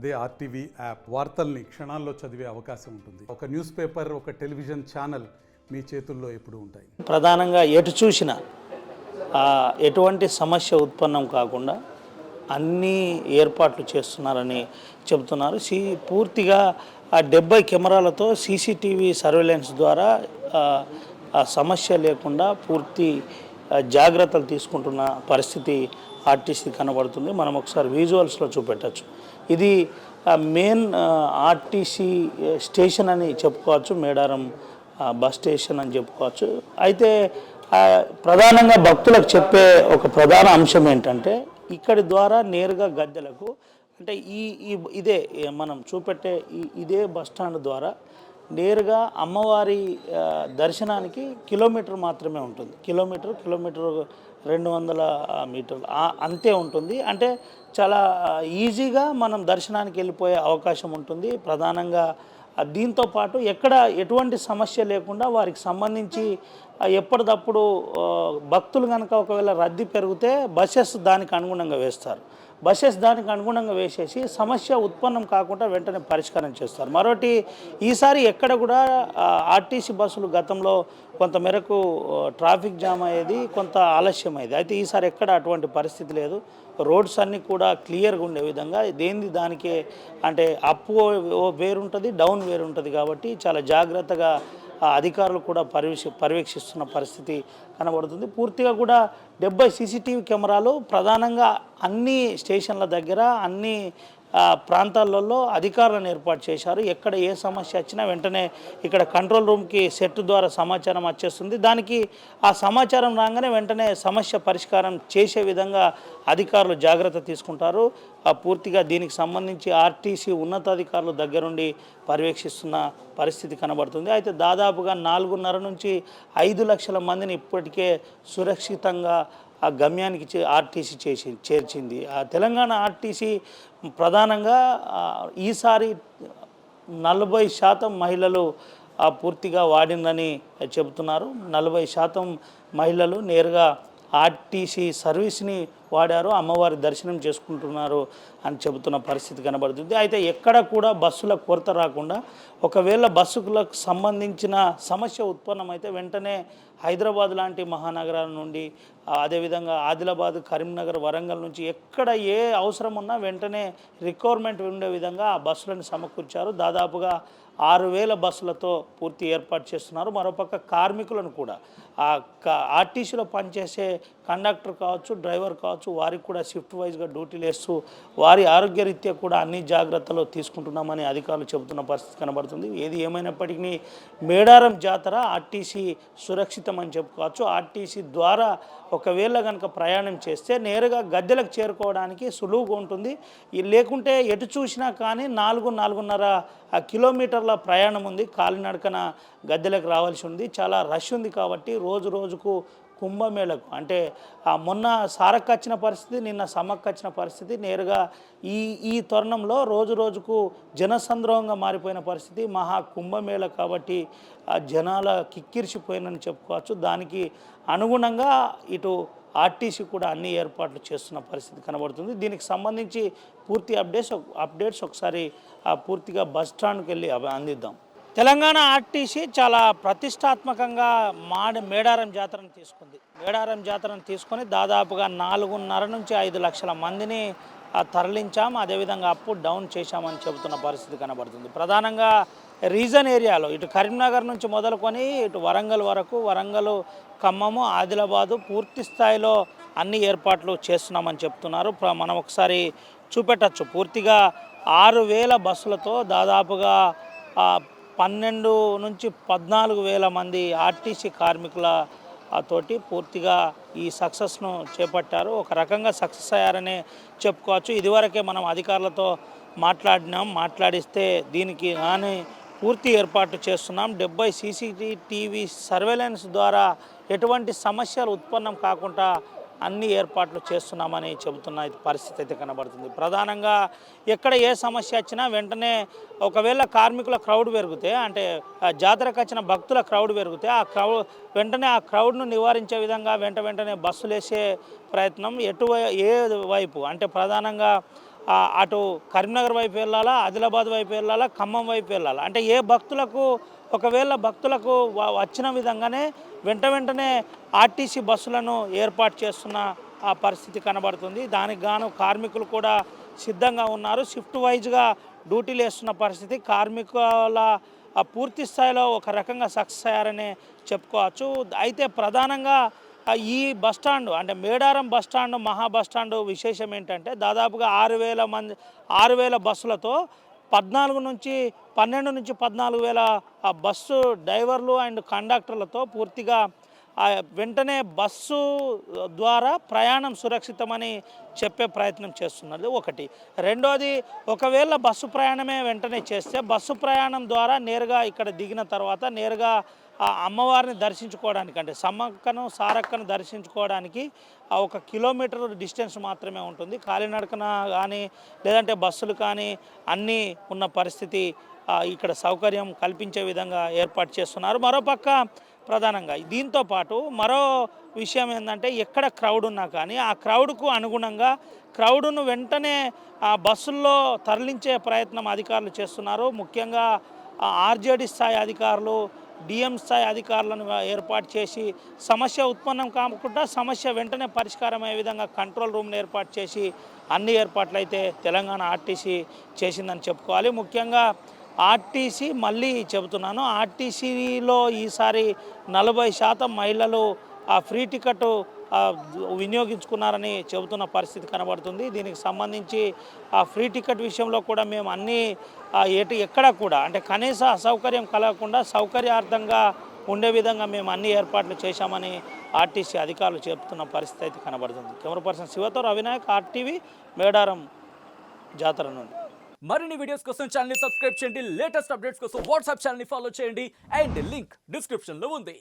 అదే RTV app వార్తల్ని క్షణాల్లో చదివే అవకాశం ఉంటుంది. ఒక న్యూస్ పేపర్, ఒక టెలివిజన్ ఛానల్ మీ చేతుల్లో ఎప్పుడూ ఉంటాయి. ప్రధానంగా ఎటు చూసినా ఎటువంటి సమస్య ఉత్పన్నం కాకుండా అన్ని ఏర్పాట్లు చేస్తున్నారని చెబుతున్నారు. పూర్తిగా 70 కెమెరాలతో సీసీటీవీ సర్వేలెన్స్ ద్వారా సమస్య లేకుండా పూర్తి జాగ్రత్తలు తీసుకుంటున్న పరిస్థితి ఆర్టీసీ కనబడుతుంది. మనం ఒకసారి విజువల్స్లో చూపెట్టచ్చు. ఇది మెయిన్ ఆర్టీసీ స్టేషన్ అని చెప్పుకోవచ్చు, మేడారం బస్ స్టేషన్ అని చెప్పుకోవచ్చు. అయితే ప్రధానంగా భక్తులకు చెప్పే ఒక ప్రధాన అంశం ఏంటంటే ఇక్కడి ద్వారా నేరుగా గద్దెలకు అంటే ఇదే మనం చూపెట్టే ఇదే బస్ స్టాండ్ ద్వారా నేరుగా అమ్మవారి దర్శనానికి కిలోమీటర్ మాత్రమే ఉంటుంది. కిలోమీటర్ 200 మీటర్లు అంతే ఉంటుంది. అంటే చాలా ఈజీగా మనం దర్శనానికి వెళ్ళిపోయే అవకాశం ఉంటుంది. ప్రధానంగా దీంతో పాటు ఎక్కడ ఎటువంటి సమస్య లేకుండా వారికి సంబంధించి ఎప్పటికప్పుడు భక్తులు కనుక ఒకవేళ రద్దీ పెరిగితే బస్సెస్ దానికి అనుగుణంగా వేస్తారు. దానికి అనుగుణంగా వేసేసి సమస్య ఉత్పన్నం కాకుండా వెంటనే పరిష్కారం చేస్తారు. మరోటి ఈసారి ఎక్కడ కూడా ఆర్టీసీ బస్సులు గతంలో కొంతమేరకు ట్రాఫిక్ జామ్ అయ్యేది, కొంత ఆలస్యం అయ్యేది. అయితే ఈసారి ఎక్కడ అటువంటి పరిస్థితి లేదు. రోడ్స్ అన్నీ కూడా క్లియర్గా ఉండే విధంగా దానికే అంటే అప్ వేరుంటుంది, డౌన్ వేరుంటుంది. కాబట్టి చాలా జాగ్రత్తగా అధికారులు కూడా పర్యవేక్షిస్తున్న పరిస్థితి కనబడుతుంది. పూర్తిగా కూడా 70 సీసీటీవీ కెమెరాలు ప్రధానంగా అన్ని స్టేషన్ల దగ్గర అన్ని ప్రాంతాలలో అధికారులను ఏర్పాటు చేశారు. ఎక్కడ ఏ సమస్య వచ్చినా వెంటనే ఇక్కడ కంట్రోల్ రూమ్కి సెట్ ద్వారా సమాచారం వచ్చేస్తుంది. దానికి ఆ సమాచారం రాగానే వెంటనే సమస్య పరిష్కారం చేసే విధంగా అధికారులు జాగ్రత్త తీసుకుంటారు. పూర్తిగా దీనికి సంబంధించి ఆర్టీసీ ఉన్నతాధికారులు దగ్గరుండి పర్యవేక్షిస్తున్న పరిస్థితి కనబడుతుంది. అయితే దాదాపుగా 4.5 నుంచి 5 లక్షల మందిని ఇప్పటికే సురక్షితంగా ఆ గమ్యానికి ఆర్టీసీ చేర్చింది. తెలంగాణ ఆర్టీసీ ప్రధానంగా ఈసారి 40% మహిళలు పూర్తిగా వాడిందని చెబుతున్నారు. 40% మహిళలు నేరుగా ఆర్టీసీ సర్వీస్ని వాడారు, అమ్మవారి దర్శనం చేసుకుంటున్నారు అని చెబుతున్న పరిస్థితి కనబడుతుంది. అయితే ఎక్కడ కూడా బస్సుల కొరత రాకుండా ఒకవేళ బస్సులకు సంబంధించిన సమస్య ఉత్పన్నమైతే వెంటనే హైదరాబాద్ లాంటి మహానగరాల నుండి అదేవిధంగా ఆదిలాబాద్, కరీంనగర్, వరంగల్ నుంచి ఎక్కడ ఏ అవసరం ఉన్నా వెంటనే రిక్వైర్మెంట్ ఉండే విధంగా ఆ బస్సులను సమకూర్చారు. దాదాపుగా 6,000 బస్సులతో పూర్తి ఏర్పాటు చేస్తున్నారు. మరోపక్క కార్మికులను కూడా ఆర్టీసీలో పనిచేసే కండక్టర్ కావచ్చు, డ్రైవర్ కావచ్చు, వారికి కూడా షిఫ్ట్ వైజ్గా డ్యూటీలు వేస్తూ వారి ఆరోగ్యరీత్యా కూడా అన్ని జాగ్రత్తలు తీసుకుంటున్నామని అధికారులు చెబుతున్న పరిస్థితి కనబడుతుంది. ఏది ఏమైనప్పటికీ మేడారం జాతర ఆర్టీసీ సురక్షితం అని చెప్పుకోవచ్చు. ఆర్టీసీ ద్వారా ఒకవేళ కనుక ప్రయాణం చేస్తే నేరుగా గద్దెలకు చేరుకోవడానికి సులువుగా ఉంటుంది. లేకుంటే ఎటు చూసినా కానీ 4.5 కిలోమీటర్ల ప్రయాణం ఉంది. కాలినడకన గద్దెలకు రావాల్సి ఉంది. చాలా రష్ ఉంది. కాబట్టి రోజు రోజుకు కుంభమేళకు అంటే మొన్న సారక్క వచ్చిన పరిస్థితి, నిన్న సమ్మక్క వచ్చిన పరిస్థితి, నేరుగా ఈ తరుణంలో రోజు రోజుకు జనసంద్రోహంగా మారిపోయిన పరిస్థితి. మహా కుంభమేళ కాబట్టి జనాల కిక్కిరిసిపోయినని చెప్పుకోవచ్చు. దానికి అనుగుణంగా ఇటు ఆర్టీసీ కూడా అన్ని ఏర్పాట్లు చేస్తున్న పరిస్థితి కనబడుతుంది. దీనికి సంబంధించి పూర్తి అప్డేట్స్ ఒకసారి పూర్తిగా బస్ స్టాండ్కి వెళ్ళి అందిద్దాం. తెలంగాణ ఆర్టీసీ చాలా ప్రతిష్టాత్మకంగా మేడారం జాతరను తీసుకుంది. మేడారం జాతరను తీసుకొని దాదాపుగా 4.5 నుంచి 5 లక్షల మందిని తరలించాం, అదేవిధంగా అప్ డౌన్ చేశామని చెబుతున్న పరిస్థితి కనబడుతుంది. ప్రధానంగా రీజన్ ఏరియాలో ఇటు కరీంనగర్ నుంచి మొదలుకొని ఇటు వరంగల్ వరకు, వరంగల్, ఖమ్మము, ఆదిలాబాదు పూర్తి స్థాయిలో అన్ని ఏర్పాట్లు చేస్తున్నామని చెప్తున్నారు. మనం ఒకసారి చూపెట్టచ్చు. పూర్తిగా 6,000 బస్సులతో దాదాపుగా 12 నుంచి 14,000 మంది ఆర్టీసీ కార్మికుల తోటి పూర్తిగా ఈ సక్సెస్ను చేపట్టారు. ఒక రకంగా సక్సెస్ అయ్యారనే చెప్పుకోవచ్చు. ఇదివరకే మనం అధికారులతో మాట్లాడిస్తే దీనికి కానీ పూర్తి ఏర్పాటు చేస్తున్నాం. 70 సీసీటీవీ సర్వేలెన్స్ ద్వారా ఎటువంటి సమస్యలు ఉత్పన్నం కాకుండా అన్ని ఏర్పాట్లు చేస్తున్నామని చెబుతున్న పరిస్థితి అయితే కనబడుతుంది. ప్రధానంగా ఎక్కడ ఏ సమస్య వచ్చినా వెంటనే ఒకవేళ కార్మికుల క్రౌడ్ పెరిగితే అంటే జాతరకు వచ్చిన భక్తుల క్రౌడ్ పెరిగితే వెంటనే ఆ క్రౌడ్ను నివారించే విధంగా వెంటనే బస్సులు వేసే ప్రయత్నం ఏ వైపు అంటే ప్రధానంగా అటు కరీంనగర్ వైపు వెళ్ళాలా, ఆదిలాబాద్ వైపు వెళ్ళాలా, ఖమ్మం వైపు వెళ్ళాలా. అంటే ఏ భక్తులకు ఒకవేళ భక్తులకు వచ్చిన విధంగానే వెంటనే ఆర్టీసీ బస్సులను ఏర్పాటు చేస్తున్న ఆ పరిస్థితి కనబడుతుంది. దానికి గాను కార్మికులు కూడా సిద్ధంగా ఉన్నారు. షిఫ్ట్ వైజ్గా డ్యూటీలు వేస్తున్న పరిస్థితి. కార్మికుల పూర్తి స్థాయిలో ఒక రకంగా సక్సెస్ అయ్యారనే చెప్పుకోవచ్చు. అయితే ప్రధానంగా ఈ బస్టాండ్ అంటే మేడారం బస్టాండ్ మహా బస్టాండ్ విశేషం ఏంటంటే దాదాపుగా 6,000 బస్సులతో 12 నుంచి 14,000 బస్సు డ్రైవర్లు అండ్ కండక్టర్లతో పూర్తిగా వెంటనే బస్సు ద్వారా ప్రయాణం సురక్షితమని చెప్పే ప్రయత్నం చేస్తున్నది ఒకటి. రెండోది, ఒకవేళ బస్సు ప్రయాణమే వెంటనే చేస్తే బస్సు ప్రయాణం ద్వారా నేరుగా ఇక్కడ దిగిన తర్వాత నేరుగా ఆ అమ్మవారిని దర్శించుకోవడానికి అంటే సమ్మక్కను సారక్కను దర్శించుకోవడానికి 1 కిలోమీటర్ డిస్టెన్స్ మాత్రమే ఉంటుంది. కాలినడకన కానీ లేదంటే బస్సులు కానీ అన్నీ ఉన్న పరిస్థితి ఇక్కడ సౌకర్యం కల్పించే విధంగా ఏర్పాటు చేస్తున్నారు. మరోపక్క ప్రధానంగా దీంతో పాటు మరో విషయం ఏంటంటే ఎక్కడ క్రౌడ్ ఉన్నా కానీ ఆ క్రౌడ్కు అనుగుణంగా క్రౌడ్ను వెంటనే బస్సుల్లో తరలించే ప్రయత్నం అధికారులు చేస్తున్నారు. ముఖ్యంగా ఆర్జేడీ స్థాయి అధికారులు, డిఎం స్థాయి అధికారులను ఏర్పాటు చేసి సమస్య ఉత్పన్నం కాకుండా సమస్య వెంటనే పరిష్కారం అయ్యే విధంగా కంట్రోల్ రూమ్ను ఏర్పాటు చేసి అన్ని ఏర్పాట్లు అయితే తెలంగాణ ఆర్టీసీ చేసిందని చెప్పుకోవాలి. ముఖ్యంగా ఆర్టీసీ మళ్ళీ చెబుతున్నాను, ఆర్టీసీలో ఈసారి 40% మహిళలు ఆ ఫ్రీ టికెట్ వినియోగించుకున్నారని చెబుతున్న పరిస్థితి కనబడుతుంది. దీనికి సంబంధించి ఆ ఫ్రీ టికెట్ విషయంలో కూడా మేము అన్నీ ఎక్కడ కూడా అంటే కనీస అసౌకర్యం కలగకుండా సౌకర్యార్థంగా ఉండే విధంగా మేము అన్ని ఏర్పాట్లు చేశామని ఆర్టీసీ అధికారులు చెబుతున్న పరిస్థితి అయితే కనబడుతుంది. కెమెరా పర్సన్ శివతో రవినాయక్, ఆర్టీవీ, మేడారం జాతర నుండి. మరిన్ని వీడియోస్ కోసం ఛానల్ ని సబ్స్క్రైబ్ చేయండి. లేటెస్ట్ అప్డేట్స్ కోసం వాట్సాప్ ఛానల్ ని ఫాలో చేయండి. అండ్ లింక్ డిస్క్రిప్షన్ లో ఉంది.